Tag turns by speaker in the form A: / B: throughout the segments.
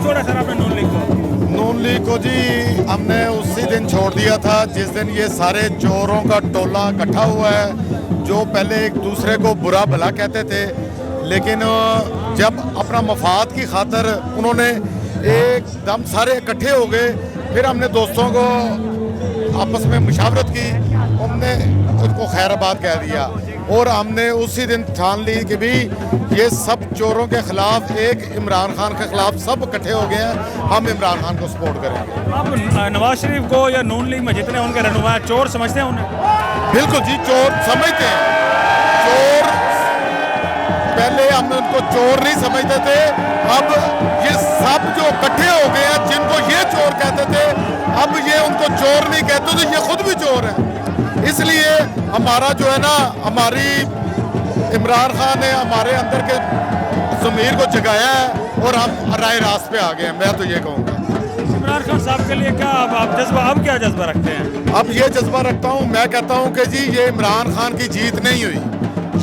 A: छोड़ा सर आपने नून लीग को?
B: नून लीग को जी हमने उसी दिन छोड़ दिया था जिस दिन ये सारे चोरों का टोला इकट्ठा हुआ है, जो पहले एक दूसरे को बुरा भला कहते थे, लेकिन जब अपना मफाद की खातिर उन्होंने एकदम सारे इकट्ठे हो गए, फिर हमने दोस्तों को आपस में मुशावरत की, हमने उनको खैराबाद कह दिया और हमने उसी दिन ठान ली कि भी ये सब चोरों के खिलाफ, एक इमरान खान के खिलाफ सब इकट्ठे हो गए हैं, हम इमरान खान को सपोर्ट करेंगे।
A: आप नवाज शरीफ को या नून लीग में जितने उनके रहनुमा चोर समझते हैं उन्हें?
B: बिल्कुल जी, चोर समझते हैं। चोर पहले हम उनको चोर नहीं समझते थे, अब ये सब जो इकट्ठे हो गए हैं जिनको ये चोर कहते थे, अब ये उनको चोर नहीं कहते तो ये खुद भी चोर है। इसलिए हमारा जो है ना, हमारी इमरान खान ने हमारे अंदर के ज़मीर को जगाया है और हम राय रास्त पे आ गए हैं, मैं तो ये कहूँगा।
A: इमरान खान साहब के लिए क्या आप जज्बा, अब क्या जज्बा रखते हैं?
B: अब ये जज्बा रखता हूँ, मैं कहता हूँ कि जी ये इमरान खान की जीत नहीं हुई,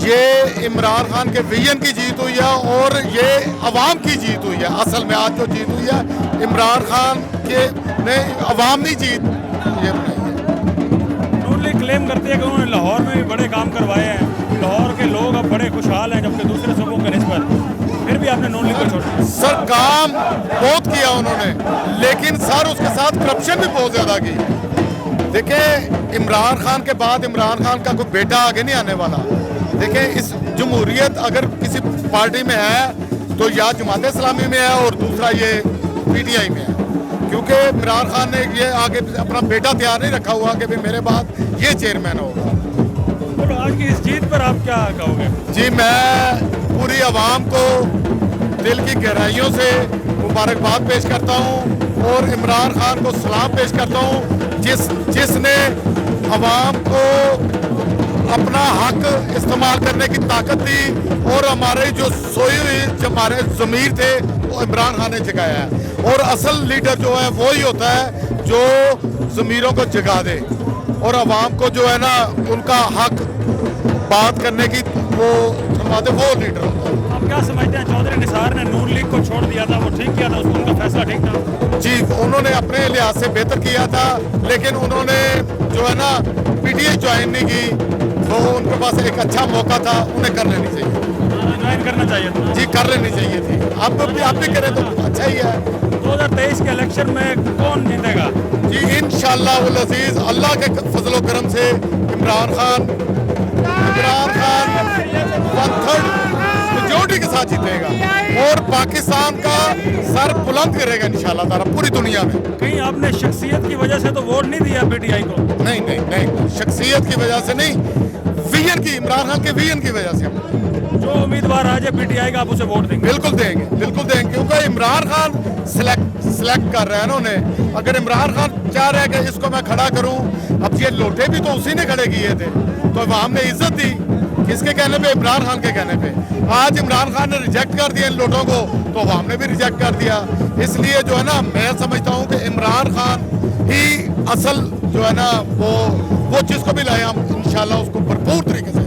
B: ये इमरान खान के विजन की जीत हुई है और ये अवाम की जीत हुई है। असल में आज जो जीत हुई है इमरान खान के ने अवामी जीत ये बनाई है।
A: नून लीग क्लेम करती है कि उन्होंने लाहौर में भी बड़े काम करवाए हैं, लाहौर के लोग अब बड़े खुशहाल हैं जबकि दूसरे सूबों के निस्बत, फिर भी आपने नून लीग को छोड़ा?
B: सर काम बहुत किया उन्होंने, लेकिन सर उसके साथ करप्शन भी बहुत ज्यादा की। देखें, इमरान खान के बाद इमरान खान का कोई बेटा आगे नहीं आने वाला। देखें, इस जमहूरियत अगर किसी पार्टी में है तो या जमात इस्लामी में है और दूसरा ये PTI में है, क्योंकि इमरान खान ने ये आगे अपना बेटा तैयार नहीं रखा हुआ कि भाई मेरे बाद ये चेयरमैन होगा।
A: तो आज की इस जीत पर आप क्या कहोगे?
B: जी मैं पूरी आवाम को दिल की गहराइयों से मुबारकबाद पेश करता हूँ और इमरान खान को सलाम पेश करता हूँ जिसने आवाम को अपना हक इस्तेमाल करने की ताकत दी और हमारे जो सोई हुई हमारे ज़मीर थे वो इमरान खान ने जगाया है। और असल लीडर जो है वही होता है जो ज़मीरों को जगा दे और आवाम को जो है ना उनका हक बात करने की वो समझाते, वो लीडर होता है।
A: आप क्या समझते हैं चौधरी निसार ने नून लीग को छोड़ दिया था, वो ठीक किया था? उसको उनका फैसला ठीक था?
B: जी उन्होंने अपने लिहाज से बेहतर किया था, लेकिन उन्होंने जो है ना PTI ज्वाइन नहीं की, तो उनके पास एक अच्छा मौका था, उन्हें कर लेनी चाहिए।
A: ज्वाइन करना चाहिए था
B: जी, कर लेनी चाहिए थी। अब भी आप भी करें तो अच्छा ही है।
A: 2023 के इलेक्शन में कौन जीतेगा?
B: जी इंशाअल्लाह वल अजीज, अल्लाह के फजलो करम से इमरान खान 1/3 मेजॉरिटी के साथ जीतेगा और पाकिस्तान का सर बुलंद करेगा इंशाअल्लाह ताला पूरी दुनिया में।
A: कहीं आपने शख्सियत की वजह से तो वोट नहीं दिया PTI को?
B: नहीं नहीं नहीं, शख्सियत की वजह से नहीं, विजन की, इमरान खान के विजन की वजह से हम
A: जो उम्मीदवार आ जाए PTI का आप उसे वोट देंगे?
B: बिल्कुल देंगे, बिल्कुल देंगे, क्योंकि इमरान खान सिलेक्ट कर रहे हैं ना उन्हें। अगर इमरान खान चाह रहे हैं कि इसको मैं खड़ा करूं, अब ये लोटे भी तो उसी ने खड़े किए थे, तो अवाम ने इज्जत दी किसके कहने पे? इमरान खान के कहने पे। आज इमरान खान ने रिजेक्ट कर दिया इन लोटों को, तो अवाम ने भी रिजेक्ट कर दिया। इसलिए जो है ना मैं समझता हूँ कि इमरान खान ही असल जो है ना वो जिसको भी लाए हम इंशाल्लाह उसको भरपूर तरीके से